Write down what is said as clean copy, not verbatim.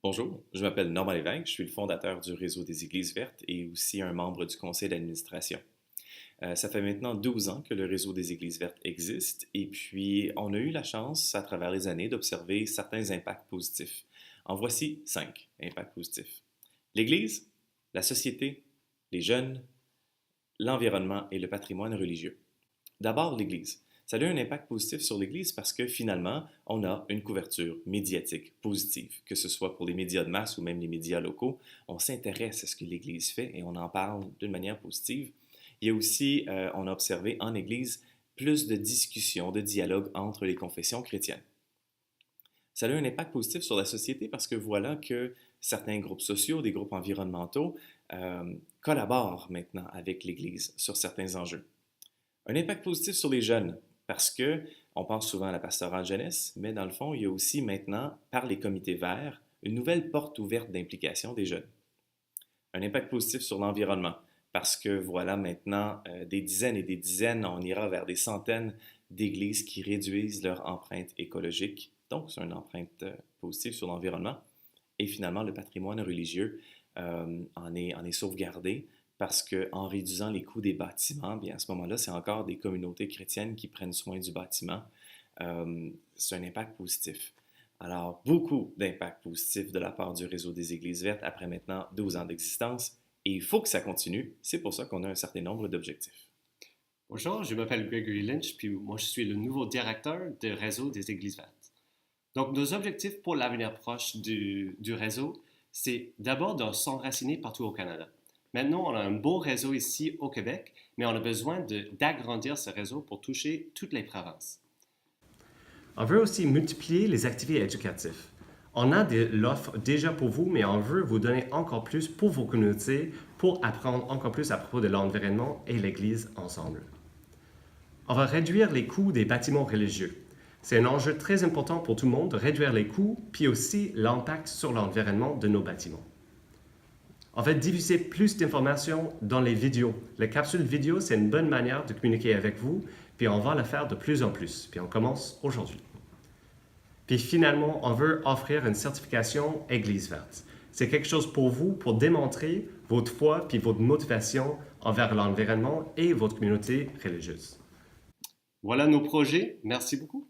Bonjour, je m'appelle Normand Lévesque, je suis le fondateur du Réseau des Églises vertes et aussi un membre du conseil d'administration. Ça fait maintenant 12 ans que le Réseau des Églises vertes existe et puis on a eu la chance à travers les années d'observer certains impacts positifs. En voici 5 impacts positifs. L'Église, la société, les jeunes, l'environnement et le patrimoine religieux. D'abord, l'Église. Ça a eu un impact positif sur l'Église parce que finalement, on a une couverture médiatique positive, que ce soit pour les médias de masse ou même les médias locaux. On s'intéresse à ce que l'Église fait et on en parle d'une manière positive. Il y a aussi, on a observé en Église plus de discussions, de dialogues entre les confessions chrétiennes. Ça a eu un impact positif sur la société parce que voilà que certains groupes sociaux, des groupes environnementaux, collaborent maintenant avec l'Église sur certains enjeux. Un impact positif sur les jeunes, parce que on pense souvent à la pastorale jeunesse, mais dans le fond, il y a aussi maintenant, par les comités verts, une nouvelle porte ouverte d'implication des jeunes. Un impact positif sur l'environnement, parce que voilà maintenant des dizaines et des dizaines, on ira vers des centaines d'églises qui réduisent leur empreinte écologique, donc c'est une empreinte positive sur l'environnement. Et finalement, le patrimoine religieux en est sauvegardé parce qu'en réduisant les coûts des bâtiments, bien à ce moment-là, c'est encore des communautés chrétiennes qui prennent soin du bâtiment. C'est un impact positif. Alors, beaucoup d'impacts positifs de la part du réseau des Églises vertes après maintenant 12 ans d'existence. Et il faut que ça continue. C'est pour ça qu'on a un certain nombre d'objectifs. Bonjour, je m'appelle Gregory Lynch, puis moi je suis le nouveau directeur du réseau des Églises vertes. Donc nos objectifs pour l'avenir proche du réseau, c'est d'abord de s'enraciner partout au Canada. Maintenant, on a un beau réseau ici au Québec, mais on a besoin d'agrandir ce réseau pour toucher toutes les provinces. On veut aussi multiplier les activités éducatives. On a de l'offre déjà pour vous, mais on veut vous donner encore plus pour vos communautés, pour apprendre encore plus à propos de l'environnement et l'Église ensemble. On va réduire les coûts des bâtiments religieux. C'est un enjeu très important pour tout le monde de réduire les coûts, puis aussi l'impact sur l'environnement de nos bâtiments. On va diffuser plus d'informations dans les vidéos. Les capsules vidéo, c'est une bonne manière de communiquer avec vous, puis on va le faire de plus en plus. Puis on commence aujourd'hui. Puis finalement, on veut offrir une certification Église verte. C'est quelque chose pour vous, pour démontrer votre foi puis votre motivation envers l'environnement et votre communauté religieuse. Voilà nos projets. Merci beaucoup.